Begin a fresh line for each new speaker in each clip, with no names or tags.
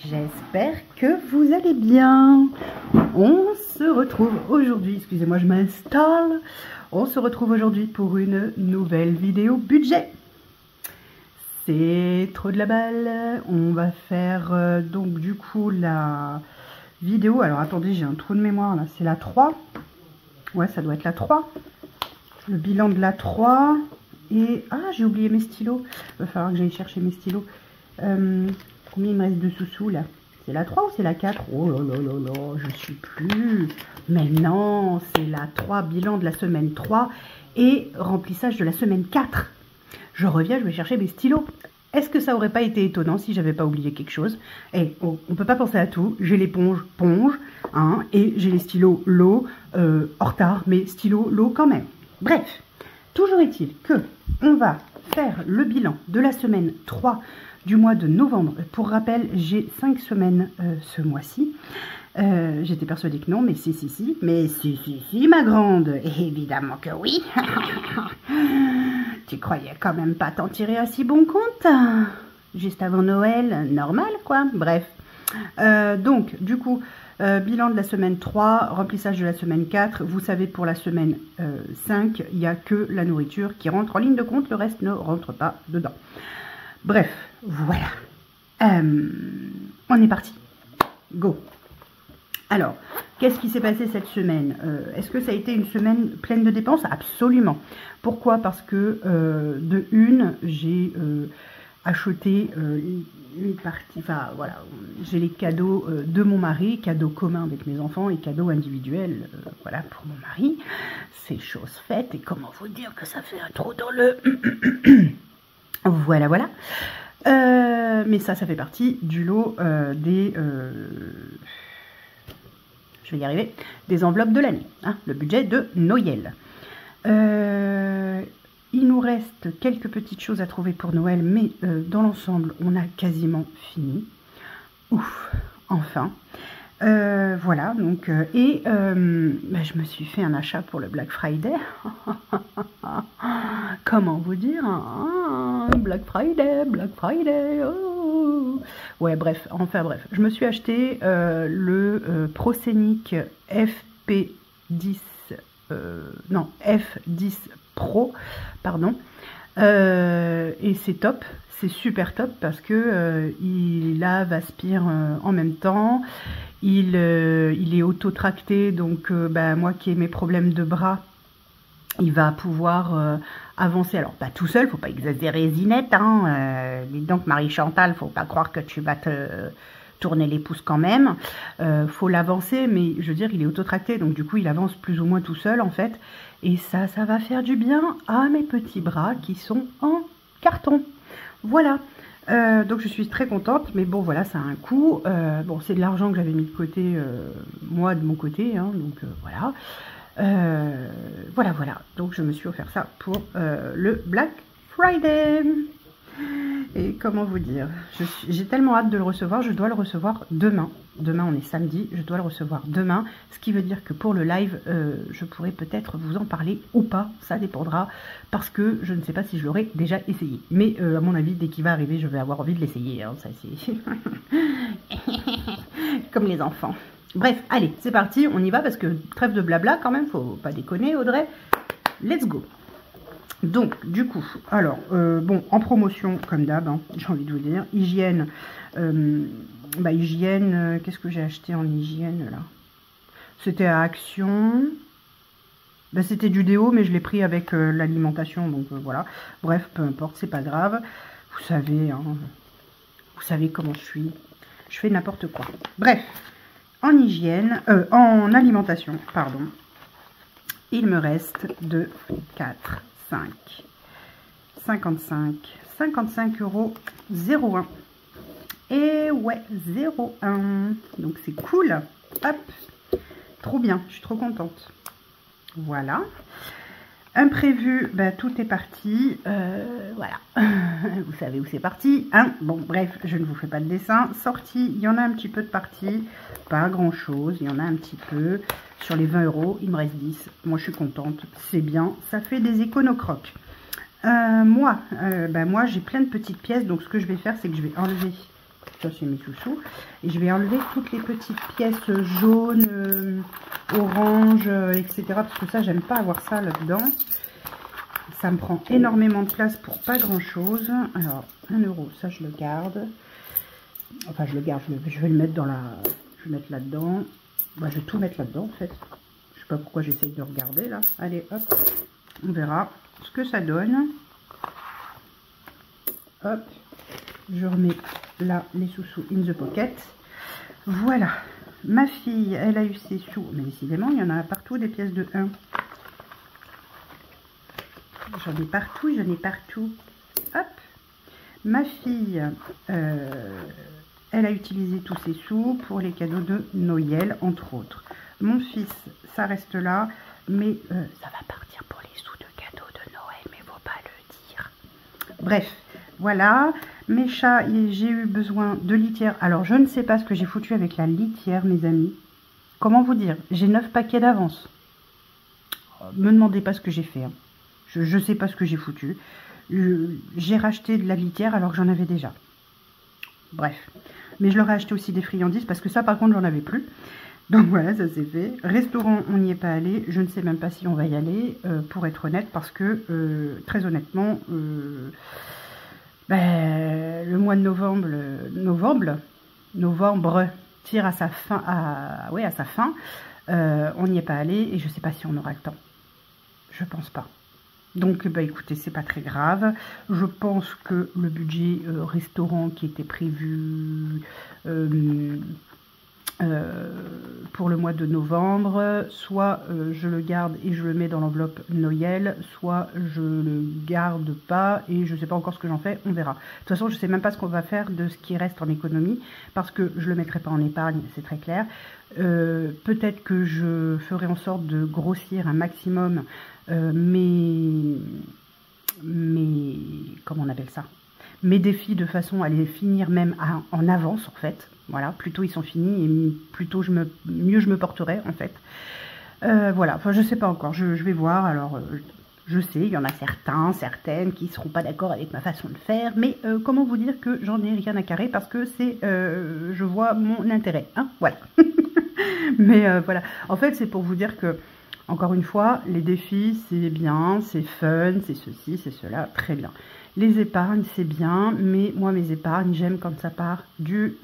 J'espère que vous allez bien. On se retrouve aujourd'hui, excusez-moi je m'installe. On se retrouve aujourd'hui pour une nouvelle vidéo budget. C'est trop de la balle. On va faire donc du coup la vidéo. Alors attendez, j'ai un trou de mémoire là, c'est la 3. Ouais, ça doit être la 3. Le bilan de la 3. Et ah, j'ai oublié mes stylos. Il va falloir que j'aille chercher mes stylos. Combien il me reste de sous-sous là? C'est la 3 ou c'est la 4? Oh là là là là, je suis plus. Mais non, c'est la 3, bilan de la semaine 3 et remplissage de la semaine 4. Je reviens, je vais chercher mes stylos. Est-ce que ça aurait pas été étonnant si j'avais pas oublié quelque chose? Eh, on peut pas penser à tout. J'ai l'éponge ponge, hein, et j'ai les stylos l'eau, en retard, mais stylos l'eau quand même. Bref, toujours est-il que on va faire le bilan de la semaine 3 du mois de novembre. Pour rappel, j'ai 5 semaines ce mois-ci. J'étais persuadée que non, mais si, mais si, ma grande. Évidemment que oui. Tu croyais quand même pas t'en tirer à si bon compte? Juste avant Noël, normal quoi. Bref. Donc, du coup, bilan de la semaine 3, remplissage de la semaine 4. Vous savez, pour la semaine 5, il n'y a que la nourriture qui rentre en ligne de compte. Le reste ne rentre pas dedans. Bref, voilà. On est parti. Go. Alors, qu'est-ce qui s'est passé cette semaine? Est-ce que ça a été une semaine pleine de dépenses? Absolument. Pourquoi? Parce que, de une, j'ai acheté une partie, enfin voilà, j'ai les cadeaux de mon mari, cadeaux communs avec mes enfants et cadeaux individuels, voilà, pour mon mari. C'est chose faite, et comment vous dire que ça fait un trou dans le... Voilà, voilà. Mais ça fait partie du lot des... je vais y arriver. Des enveloppes de l'année. Hein, le budget de Noël. Il nous reste quelques petites choses à trouver pour Noël, mais dans l'ensemble, on a quasiment fini. Ouf, enfin. Voilà, donc, je me suis fait un achat pour le Black Friday. Comment vous dire, hein? Black Friday, oh. Ouais, bref, enfin bref. Je me suis acheté le ProScenic FP10, non, F10 Pro, pardon. Et c'est top, c'est super top parce que il lave, aspire en même temps. Il est auto-tracté, donc moi qui ai mes problèmes de bras, il va pouvoir avancer. Alors pas tout seul, faut pas exagérer Zinette, hein. Dis donc Marie-Chantal, faut pas croire que tu vas te tourner les pouces quand même. Faut l'avancer, mais je veux dire, il est auto-tracté, donc du coup il avance plus ou moins tout seul en fait. Et ça va faire du bien à mes petits bras qui sont en carton. Voilà. Donc je suis très contente, mais bon voilà, ça a un coût. Bon, c'est de l'argent que j'avais mis de côté, moi de mon côté, hein, donc voilà. Voilà. Donc je me suis offert ça pour le Black Friday. Et comment vous dire, j'ai tellement hâte de le recevoir, je dois le recevoir demain. Demain, on est samedi, je dois le recevoir demain. Ce qui veut dire que pour le live, je pourrais peut-être vous en parler ou pas. Ça dépendra, parce que je ne sais pas si je l'aurai déjà essayé. Mais à mon avis, dès qu'il va arriver, je vais avoir envie de l'essayer. Hein, ça c'est comme les enfants. Bref, allez, c'est parti, on y va, parce que trêve de blabla quand même, faut pas déconner Audrey. Let's go. Donc, du coup, alors, bon, en promotion, comme d'hab, hein, j'ai envie de vous dire, hygiène, hygiène, qu'est-ce que j'ai acheté en hygiène, là? C'était à Action, c'était du déo, mais je l'ai pris avec l'alimentation, donc voilà. Bref, peu importe, c'est pas grave, vous savez, hein, vous savez comment je fais n'importe quoi. Bref, en hygiène, en alimentation, pardon, il me reste 2, 4, 55 € 01. Et ouais, 01. Donc c'est cool. Hop. Trop bien. Je suis trop contente. Voilà. Imprévu, tout est parti. Voilà. Vous savez où c'est parti. Hein, bon, bref, je ne vous fais pas de dessin. Sortie, il y en a un petit peu de partie. Pas grand chose. Il y en a un petit peu. Sur les 20 €, il me reste 10. Moi, je suis contente. C'est bien. Ça fait des éconocroques. Moi, j'ai plein de petites pièces. Donc, ce que je vais faire, c'est que je vais enlever Ça, c'est mes sous-sous. Et je vais enlever toutes les petites pièces jaunes, orange, etc. Parce que ça, j'aime pas avoir ça là-dedans. Ça me prend énormément de place pour pas grand-chose. Alors, 1 €, ça, je le garde. Enfin, je le garde. Je vais le mettre dans la... Je vais mettre là-dedans. Bah, je vais tout mettre là-dedans, en fait. Je sais pas pourquoi j'essaie de regarder, là. Allez, hop. On verra ce que ça donne. Hop. Je remets là les sous-sous in the pocket. Voilà. Ma fille, elle a eu ses sous. Mais décidément, il y en a partout des pièces de 1. J'en ai partout, j'en ai partout. Hop. Ma fille, elle a utilisé tous ses sous pour les cadeaux de Noël, entre autres. Mon fils, ça reste là. Mais ça va partir pour les sous de cadeaux de Noël, mais faut pas le dire. Bref, voilà. Mes chats, j'ai eu besoin de litière. Alors, je ne sais pas ce que j'ai foutu avec la litière, mes amis. Comment vous dire? J'ai 9 paquets d'avance. Me demandez pas ce que j'ai fait. Hein. Je ne sais pas ce que j'ai foutu. J'ai racheté de la litière alors que j'en avais déjà. Bref. Mais je leur ai acheté aussi des friandises parce que ça, par contre, j'en avais plus. Donc voilà, ça c'est fait. Restaurant, on n'y est pas allé. Je ne sais même pas si on va y aller, pour être honnête, parce que, très honnêtement, le mois de novembre tire à sa fin. À sa fin. On n'y est pas allé et je ne sais pas si on aura le temps. Je pense pas. Donc, bah écoutez, c'est pas très grave. Je pense que le budget restaurant qui était prévu pour le mois de novembre, soit je le garde et je le mets dans l'enveloppe Noël, soit je le garde pas et je sais pas encore ce que j'en fais, on verra. De toute façon, je sais même pas ce qu'on va faire de ce qui reste en économie, parce que je le mettrai pas en épargne, c'est très clair. Peut-être que je ferai en sorte de grossir un maximum mes comment on appelle ça, mes défis, de façon à les finir même en avance, en fait. Voilà, plus tôt ils sont finis et plutôt mieux je me porterai, en fait. Voilà, enfin je sais pas encore, je vais voir. Alors je sais, il y en a certaines qui seront pas d'accord avec ma façon de faire, mais comment vous dire que j'en ai rien à carrer, parce que c'est, je vois mon intérêt, hein, voilà. Mais voilà, en fait c'est pour vous dire que, encore une fois, les défis c'est bien, c'est fun, c'est ceci, c'est cela, très bien. Les épargnes, c'est bien, mais moi, mes épargnes, j'aime quand ça part du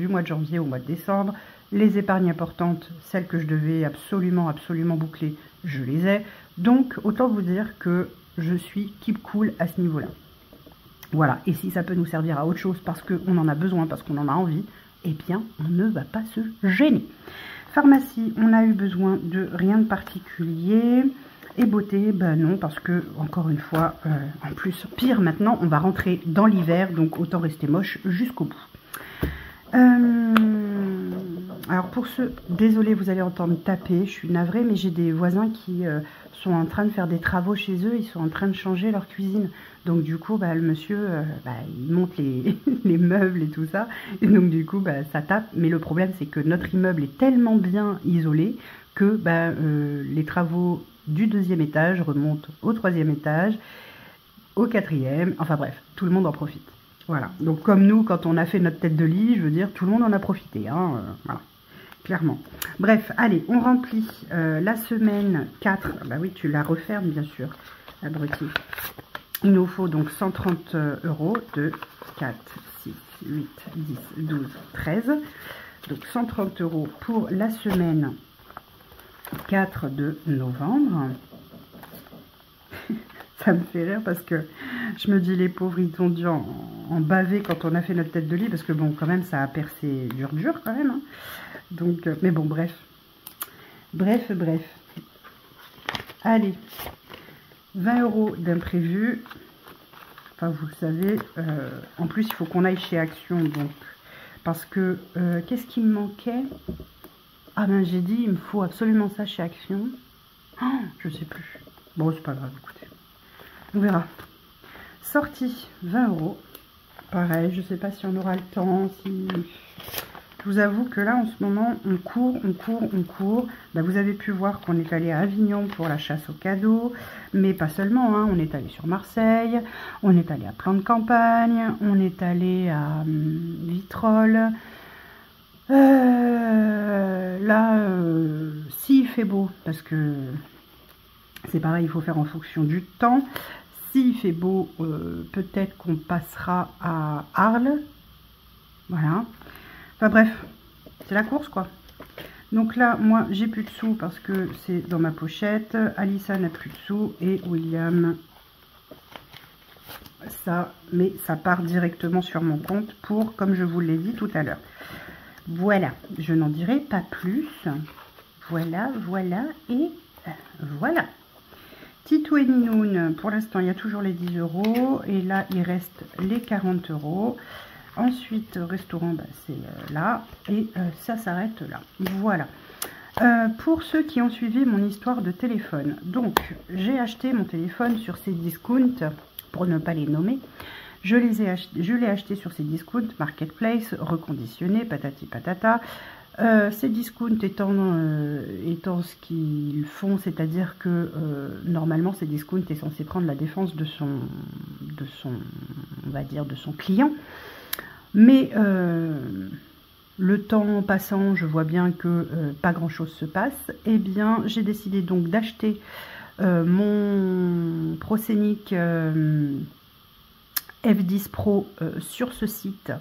mois de janvier au mois de décembre. Les épargnes importantes, celles que je devais absolument boucler, je les ai. Donc, autant vous dire que je suis keep cool à ce niveau-là. Voilà, et si ça peut nous servir à autre chose parce qu'on en a besoin, parce qu'on en a envie, eh bien, on ne va pas se gêner. Pharmacie, on a eu besoin de rien de particulier. Et beauté, ben non, parce que, encore une fois, en plus, pire maintenant, on va rentrer dans l'hiver, donc autant rester moche jusqu'au bout. Alors pour ceux, désolé, vous allez entendre taper, je suis navrée, mais j'ai des voisins qui sont en train de faire des travaux chez eux, ils sont en train de changer leur cuisine. Donc du coup, bah, le monsieur, il monte les meubles et tout ça, et donc du coup, bah, ça tape. Mais le problème, c'est que notre immeuble est tellement bien isolé que les travaux du 2e étage remontent au 3e étage, au 4e, enfin bref, tout le monde en profite. Voilà, donc comme nous, quand on a fait notre tête de lit, je veux dire, tout le monde en a profité, hein, voilà, clairement. Bref, allez, on remplit la semaine 4, bah oui, tu la refermes, bien sûr, abruti. Il nous faut donc 130 €, 2, 4, 6, 8, 10, 12, 13. Donc 130 € pour la semaine 4 de novembre. Ça me fait rire parce que je me dis, les pauvres, ils ont dû en baver quand on a fait notre tête de lit, parce que bon, quand même, ça a percé dur quand même. Hein. Donc, mais bon, bref. Bref. Allez, 20 € d'imprévu. Enfin, vous le savez, en plus, il faut qu'on aille chez Action, donc, parce que, qu'est-ce qui me manquait? Ah ben, j'ai dit, il me faut absolument ça chez Action. Oh, je sais plus. Bon, c'est pas grave, écoutez. On verra. Sortie, 20 €. Pareil, je sais pas si on aura le temps, si... vous avoue que là, en ce moment, on court. Bah, vous avez pu voir qu'on est allé à Avignon pour la chasse aux cadeaux, mais pas seulement, hein. On est allé sur Marseille, on est allé à Plan de Campagne, on est allé à Vitrolles. Là, s'il fait beau, parce que c'est pareil, il faut faire en fonction du temps. S'il fait beau, peut-être qu'on passera à Arles. Voilà. Enfin bref, c'est la course quoi. Donc là, moi, j'ai plus de sous parce que c'est dans ma pochette. Alissa n'a plus de sous et William, ça, mais ça part directement sur mon compte pour, comme je vous l'ai dit tout à l'heure. Voilà, je n'en dirai pas plus. Voilà, voilà et voilà. Titou et Ninoun, pour l'instant, il y a toujours les 10 €. Et là, il reste les 40 €. Ensuite, restaurant, bah, c'est là. Et ça s'arrête là. Voilà. Pour ceux qui ont suivi mon histoire de téléphone. Donc, j'ai acheté mon téléphone sur Cdiscount, pour ne pas les nommer. Je l'ai acheté sur Cdiscount, Marketplace, reconditionné, patati patata. Cdiscount étant ce qu'ils font, c'est-à-dire que normalement Cdiscount est censé prendre la défense de son on va dire de son client, mais le temps passant, je vois bien que pas grand chose se passe. Et bien j'ai décidé donc d'acheter mon ProScenic F10 Pro sur ce site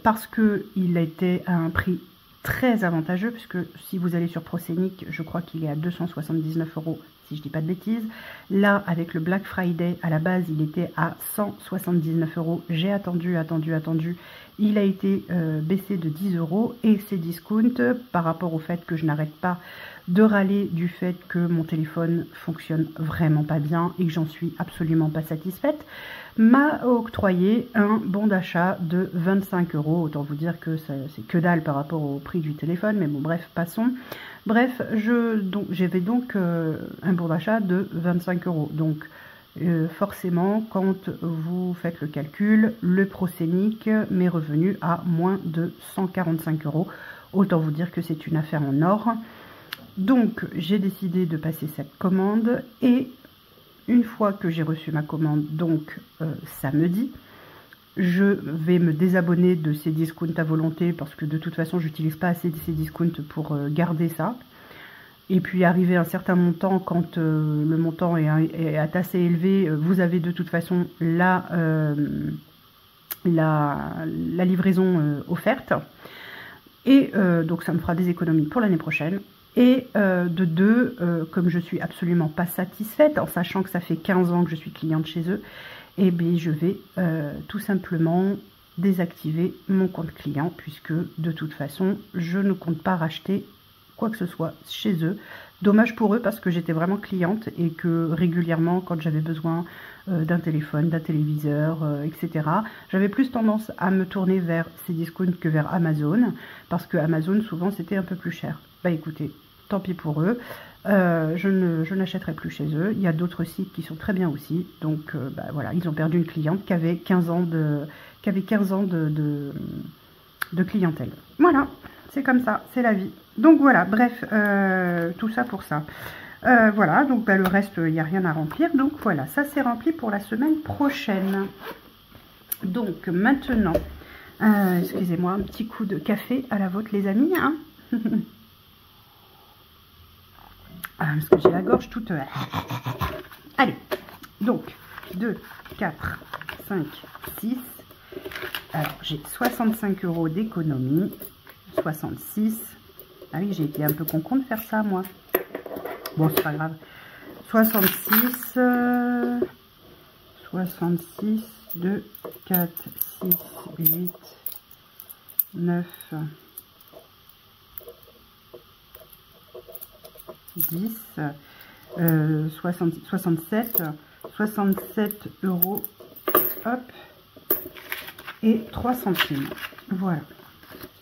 parce que il était à un prix très avantageux, puisque si vous allez sur ProScenic, je crois qu'il est à 279 € si je dis pas de bêtises. Là, avec le Black Friday, à la base, il était à 179 €. J'ai attendu. Il a été baissé de 10 € et Cdiscount, par rapport au fait que je n'arrête pas de râler du fait que mon téléphone fonctionne vraiment pas bien et que j'en suis absolument pas satisfaite, m'a octroyé un bon d'achat de 25 €. Autant vous dire que c'est que dalle par rapport au prix du téléphone, mais bon bref, passons. Bref, j'avais donc un bon d'achat de 25 €. Donc forcément, quand vous faites le calcul, le ProScenic m'est revenu à moins de 145 €. Autant vous dire que c'est une affaire en or. Donc j'ai décidé de passer cette commande et une fois que j'ai reçu ma commande, donc samedi, je vais me désabonner de Cdiscount à volonté parce que de toute façon j'utilise pas assez de Cdiscount pour garder ça. Et puis arrivé à un certain montant, quand le montant est assez élevé, vous avez de toute façon la livraison offerte. Et donc ça me fera des économies pour l'année prochaine. Et de deux, comme je suis absolument pas satisfaite, en sachant que ça fait 15 ans que je suis cliente chez eux, et bien je vais tout simplement désactiver mon compte client, puisque de toute façon je ne compte pas racheter quoi que ce soit chez eux. Dommage pour eux, parce que j'étais vraiment cliente et que régulièrement, quand j'avais besoin d'un téléphone, d'un téléviseur, etc., j'avais plus tendance à me tourner vers Cdiscount que vers Amazon, parce que Amazon souvent c'était un peu plus cher. Bah écoutez, tant pis pour eux, je n'achèterai plus chez eux. Il y a d'autres sites qui sont très bien aussi, donc bah, voilà, ils ont perdu une cliente qui avait 15 ans de clientèle. Voilà, c'est comme ça, c'est la vie. Donc voilà, bref, tout ça pour ça. Voilà, donc bah, le reste, il n'y a rien à remplir. Donc voilà, ça c'est rempli pour la semaine prochaine. Donc maintenant, excusez-moi, un petit coup de café à la vôtre les amis, hein. Parce que j'ai la gorge toute... Allez, donc 2, 4, 5, 6. Alors j'ai 65 € d'économie. 66. Ah oui, j'ai été un peu con de faire ça moi. Bon, c'est pas grave. 66. 66, 2, 4, 6, 8, 9, 10, 67 €, hop, et 3 centimes. Voilà.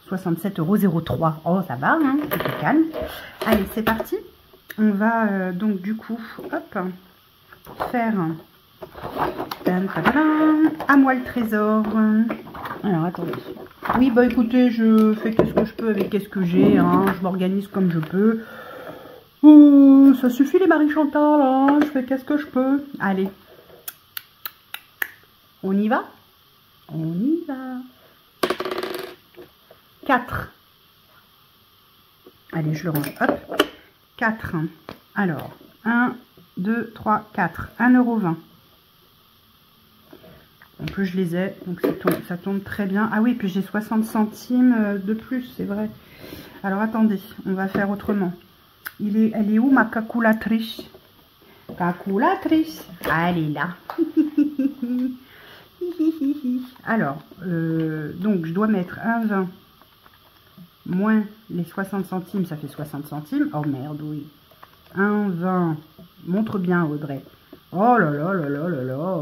67,03 €. Oh, ça va, hein, c'est calme. Allez, c'est parti. On va donc du coup, hop, faire à moi le trésor. Alors, attendez. Oui, bah écoutez, je fais qu'est-ce que je peux avec qu'est-ce que j'ai, hein. Je m'organise comme je peux. Ça suffit les Marie-Chantal, hein. Je fais qu'est-ce que je peux. Allez. On y va? On y va. 4. Allez, je le range. Hop. 4. Alors, 1, 2, 3, 4. 1,20 €. En plus, je les ai, donc ça tombe très bien. Ah oui, puis j'ai 60 centimes de plus, c'est vrai. Alors, attendez, on va faire autrement. Elle est où ma calculatrice? Calculatrice. Ah, elle est là. Alors, donc, je dois mettre 1,20 moins les 60 centimes, ça fait 60 centimes. Oh merde, oui. 1,20. Montre bien, Audrey. Oh là là là là là là.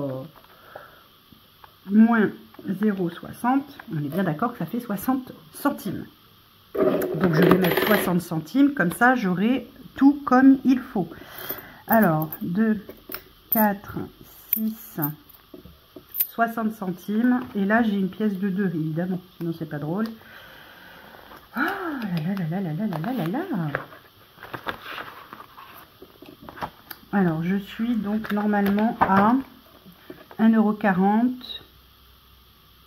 Moins 0,60. On est bien d'accord que ça fait 60 centimes. Donc, je vais mettre 60 centimes. Comme ça, j'aurai tout comme il faut. Alors, 2, 4, 6, 60 centimes. Et là, j'ai une pièce de 2, évidemment. Sinon, c'est pas drôle. Oh là là là là là là là là là. Alors, je suis donc normalement à 1,40 €.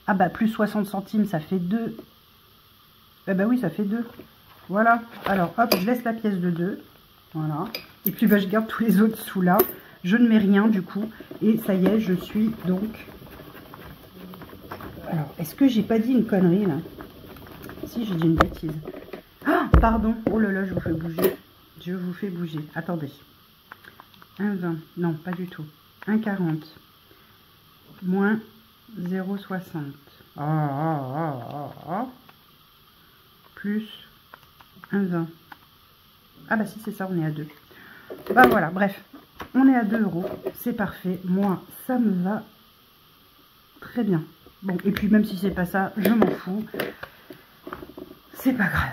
Ah bah, plus 60 centimes, ça fait 2. Eh bah oui, ça fait 2. Voilà. Alors, hop, je laisse la pièce de 2. Voilà. Et puis, bah, je garde tous les autres sous là. Je ne mets rien, du coup. Et ça y est, je suis donc... Alors, est-ce que j'ai pas dit une connerie, là? Si, j'ai dit une bêtise. Ah, pardon. Oh là là, je vous fais bouger. Je vous fais bouger. Attendez. 1,20. Non, pas du tout. 1,40. Moins 0,60. Plus 1,20. Ah bah si, c'est ça, on est à 2. Bah voilà, bref. On est à 2 €. C'est parfait. Moi, ça me va très bien. Bon, et puis même si c'est pas ça, je m'en fous. C'est pas grave.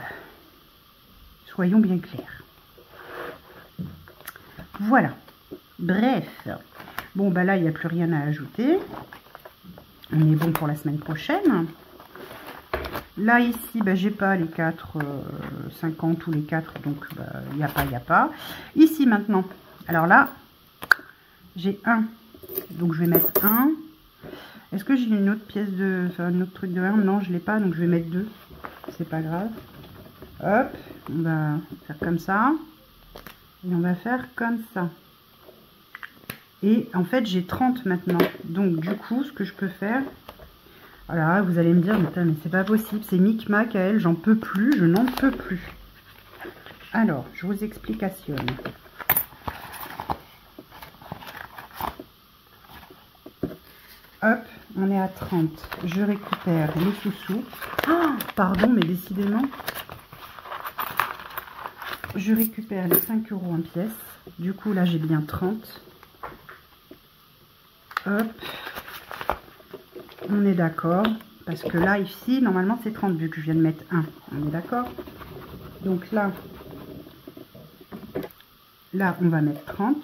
Soyons bien clairs. Voilà. Bref. Bon, bah là, il n'y a plus rien à ajouter. On est bon pour la semaine prochaine. Là, ici, bah, j'ai pas les 4, 50 ou les 4, donc il n'y a pas. Ici, maintenant. Alors là, j'ai 1. Donc, je vais mettre 1. Est-ce que j'ai une autre pièce de... Enfin, un autre truc de 1? Non, je ne l'ai pas, donc je vais mettre 2. C'est pas grave. Hop, on va faire comme ça. Et on va faire comme ça. Et en fait, j'ai 30 maintenant. Donc, du coup, ce que je peux faire... Alors, vous allez me dire, mais c'est pas possible. C'est micmac à elle, j'en peux plus, je n'en peux plus. Alors, je vous explicationne. Hop, on est à 30. Je récupère les sous-sous. Oh, pardon, mais décidément. Je récupère les 5 € en pièces. Du coup, là, j'ai bien 30. Hop. On est d'accord. Parce que là, ici, normalement, c'est 30 vu que je viens de mettre 1. On est d'accord? Donc là, on va mettre 30.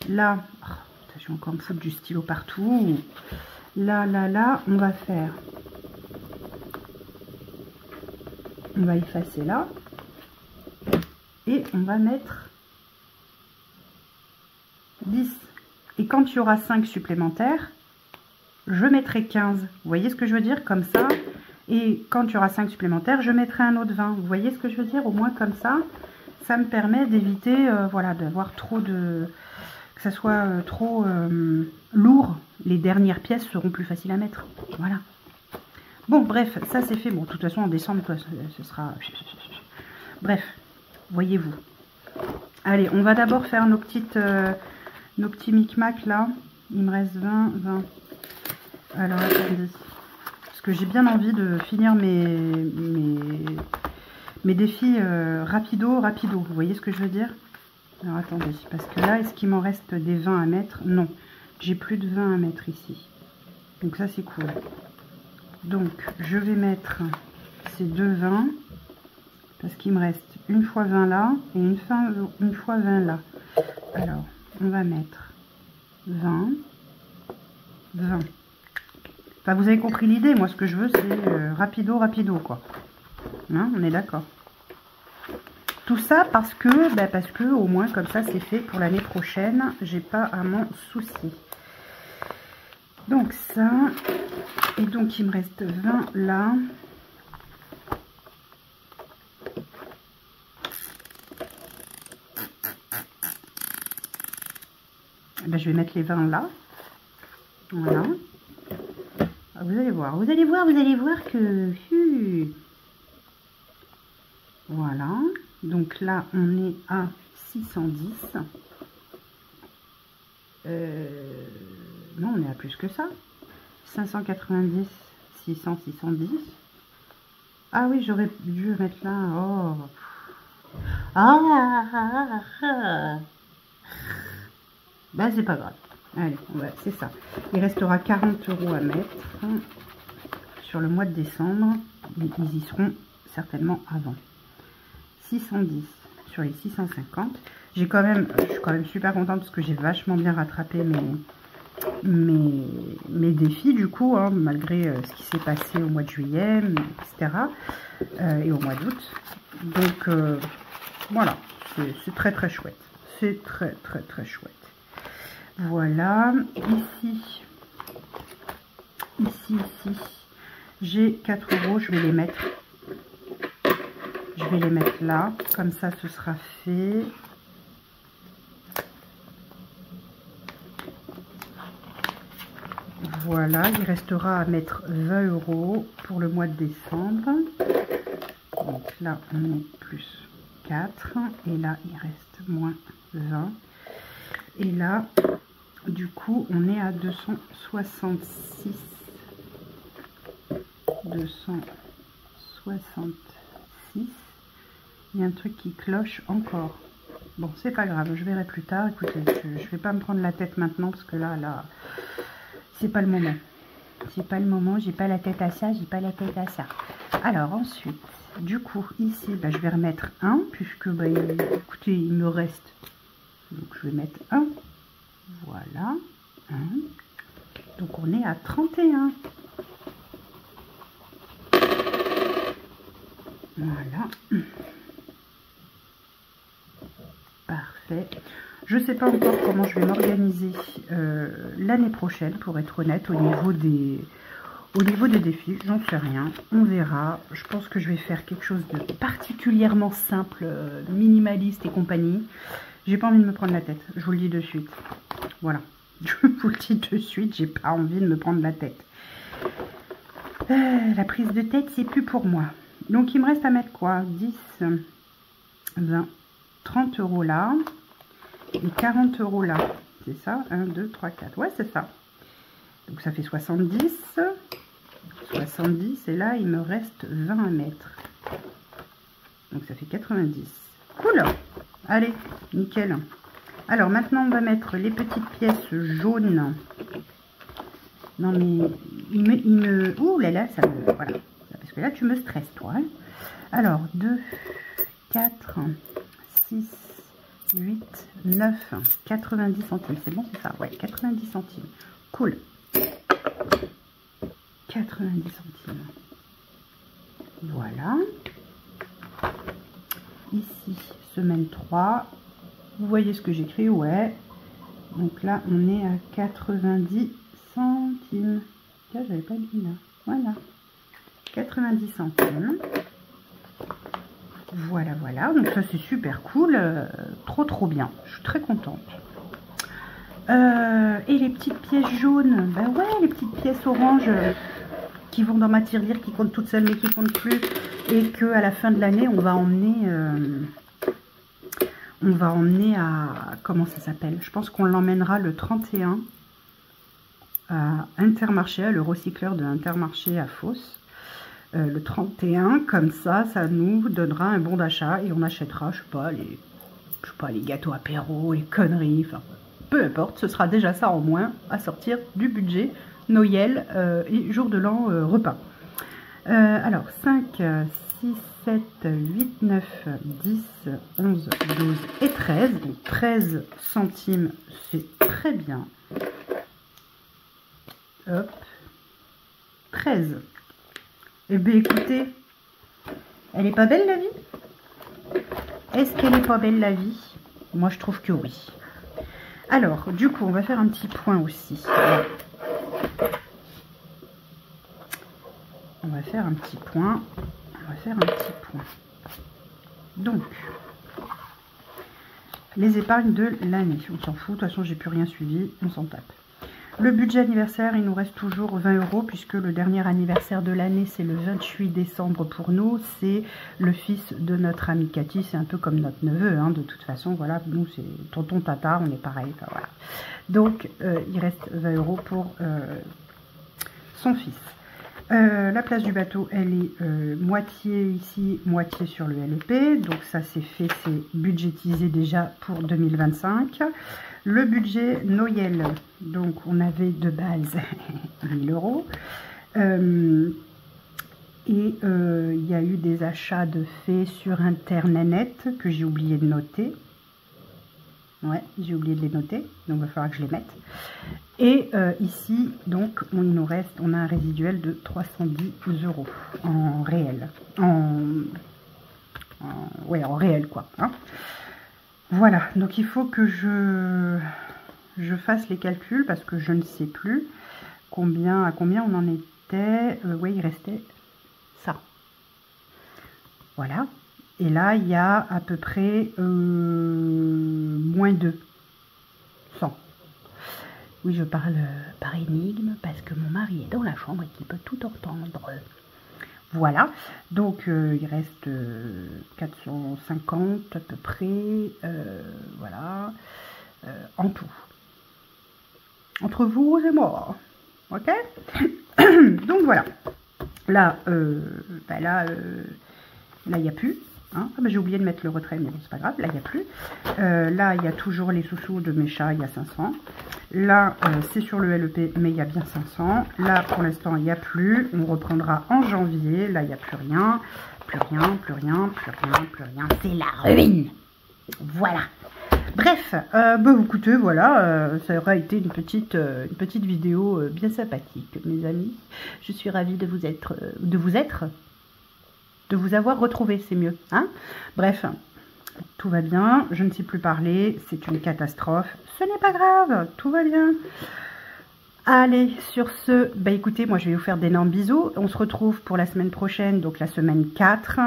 Là, oh, je vais encore me foutre du stylo partout. Là, on va faire... On va effacer là. Et on va mettre 10. Et quand il y aura 5 supplémentaires, je mettrai 15. Vous voyez ce que je veux dire? Comme ça. Et quand il y aura 5 supplémentaires, je mettrai un autre 20. Vous voyez ce que je veux dire? Au moins comme ça, ça me permet d'éviter voilà, d'avoir trop de... que ça soit trop lourd. Les dernières pièces seront plus faciles à mettre. Voilà. Bon, bref, ça c'est fait. Bon, de toute façon, en décembre, ce sera... Bref, voyez-vous. Allez, on va d'abord faire nos petits micmacs là. Il me reste 20. Alors, attendez. Parce que j'ai bien envie de finir mes défis rapido. Vous voyez ce que je veux dire? Alors, attendez. Parce que là, est-ce qu'il m'en reste des 20 à mettre? Non. J'ai plus de 20 à mettre ici. Donc, ça, c'est cool. Donc, je vais mettre ces deux 20. Parce qu'il me reste une fois 20 là et une fois 20 là. Alors, on va mettre 20, 20. Enfin, vous avez compris l'idée. Moi, ce que je veux, c'est rapido, quoi. Hein, on est d'accord. Tout ça parce que au moins, comme ça, c'est fait pour l'année prochaine. J'ai pas à m'en soucier. Donc, ça. Et donc, il me reste 20 là. Ben, je vais mettre les 20 là. Voilà. Vous allez voir que... Voilà. Donc là, on est à 610. Non, on est à plus que ça. 590, 600, 610. Ah oui, j'aurais dû mettre là. Oh. Ben, c'est pas grave. Allez, c'est ça. Il restera 40 € à mettre sur le mois de décembre. Mais ils y seront certainement avant. 610 sur les 650. Je suis quand même super contente parce que j'ai vachement bien rattrapé mes défis du coup, hein, malgré ce qui s'est passé au mois de juillet, etc. Et au mois d'août. Donc voilà, c'est très très chouette. C'est très très très chouette. Voilà, ici, j'ai 4 €, je vais les mettre. Je vais les mettre là, comme ça ce sera fait. Voilà, il restera à mettre 20 € pour le mois de décembre. Donc là, on est plus 4. Et là, il reste moins 20. Et là, du coup, on est à 266. 266. Il y a un truc qui cloche encore. Bon, c'est pas grave, je verrai plus tard. Écoutez, je vais pas me prendre la tête maintenant parce que là, c'est pas le moment. C'est pas le moment, j'ai pas la tête à ça, j'ai pas la tête à ça. Alors ensuite, du coup, ici, je vais remettre 1, puisque, écoutez, il me reste. Donc je vais mettre 1. Voilà. 1. Donc on est à 31. Voilà. Parfait. Je ne sais pas encore comment je vais m'organiser l'année prochaine, pour être honnête, au niveau des défis. J'en sais rien. On verra. Je pense que je vais faire quelque chose de particulièrement simple, minimaliste et compagnie. J'ai pas envie de me prendre la tête. Je vous le dis de suite. Voilà. Je vous le dis de suite. J'ai pas envie de me prendre la tête. La prise de tête, c'est plus pour moi. Donc, il me reste à mettre quoi? 10, 20, 30 € là. Et 40 € là. C'est ça? 1, 2, 3, 4. Ouais, c'est ça. Donc, ça fait 70. 70. Et là, il me reste 20 à mettre. Donc, ça fait 90. Cool! Allez, nickel. Alors, maintenant, on va mettre les petites pièces jaunes. Non, mais il me... Ouh là là, ça me... Voilà. Parce que là, tu me stresses, toi. Hein. Alors, 2, 4, 6, 8, 9, 90 centimes. C'est bon, c'est ça? Ouais, 90 centimes. Cool. 90 centimes. Voilà. Ici, semaine 3. Vous voyez ce que j'écris? Ouais. Donc là, on est à 90 centimes. Là, j'avais pas dit là. Voilà. 90 centimes. Voilà, voilà. Donc ça, c'est super cool. Trop bien. Je suis très contente. Et les petites pièces jaunes. Ben ouais, les petites pièces oranges qui vont dans ma tirelire, qui comptent toutes seules, mais qui comptent plus. Et que à la fin de l'année, on va emmener à... Comment ça s'appelle? Je pense qu'on l'emmènera le 31 à Intermarché, à le recycleur de Intermarché à Fos. Le 31, comme ça nous donnera un bon d'achat et on achètera, je sais pas, les gâteaux apéro, les conneries, enfin, peu importe, ce sera déjà ça en moins à sortir du budget Noël et jour de l'an repas. Alors, 5, 6, 7, 8, 9, 10, 11, 12 et 13. Donc 13 centimes, c'est très bien. Hop. 13. Eh bien, écoutez, elle est pas belle la vie? Est-ce qu'elle est pas belle la vie? Moi, je trouve que oui. Alors, du coup, on va faire un petit point aussi. On va faire un petit point. Donc, les épargnes de l'année. On s'en fout, de toute façon, j'ai plus rien suivi. On s'en tape. Le budget anniversaire, il nous reste toujours 20 €, puisque le dernier anniversaire de l'année, c'est le 28 décembre pour nous. C'est le fils de notre amie Cathy. C'est un peu comme notre neveu, hein, de toute façon. Voilà, nous, c'est tonton, tata, on est pareil. Enfin, voilà. Donc, il reste 20 € pour son fils. La place du bateau, elle est moitié ici, moitié sur le LEP. Donc ça c'est fait, c'est budgétisé déjà pour 2025. Le budget Noël, donc on avait de base 1000 €. Et il y a eu des achats de faits sur Internet que j'ai oublié de noter. Ouais, j'ai oublié de les noter, donc il va falloir que je les mette. Et ici, donc, on a un résiduel de 310 € en réel. Ouais, en réel, quoi. Hein. Voilà, donc il faut que je fasse les calculs parce que je ne sais plus à combien on en était. Oui, il restait ça. Voilà. Et là, il y a à peu près moins de 100. Oui, je parle par énigme parce que mon mari est dans la chambre et qu'il peut tout entendre. Voilà, donc il reste 450 à peu près, voilà, en tout. Entre vous et moi, ok. Donc voilà, là, là, il n'y a plus. Hein. Ah, j'ai oublié de mettre le retrait, mais bon, c'est pas grave, là il n'y a plus. Là, il y a toujours les sous-sous de mes chats, il y a 500. Là, c'est sur le LEP, mais il y a bien 500. Là, pour l'instant, il n'y a plus. On reprendra en janvier. Là, il n'y a plus rien. Plus rien, plus rien, plus rien, plus rien. C'est la ruine. Voilà. Bref, écoutez, voilà, ça aura été une petite vidéo bien sympathique, mes amis. Je suis ravie de vous avoir retrouvé, c'est mieux. Hein. Bref, tout va bien, je ne sais plus parler, c'est une catastrophe. Ce n'est pas grave, tout va bien. Allez, sur ce, écoutez, moi je vais vous faire d'énormes bisous. On se retrouve pour la semaine prochaine, donc la semaine 4.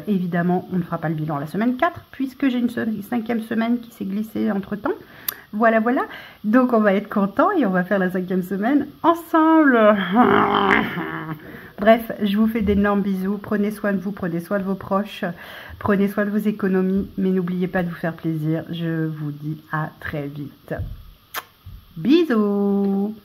Évidemment, on ne fera pas le bilan la semaine 4, puisque j'ai une 5e semaine qui s'est glissée entre-temps. Voilà, voilà. Donc on va être content et on va faire la 5e semaine ensemble. Bref, je vous fais d'énormes bisous. Prenez soin de vous, prenez soin de vos proches, prenez soin de vos économies, mais n'oubliez pas de vous faire plaisir. Je vous dis à très vite. Bisous.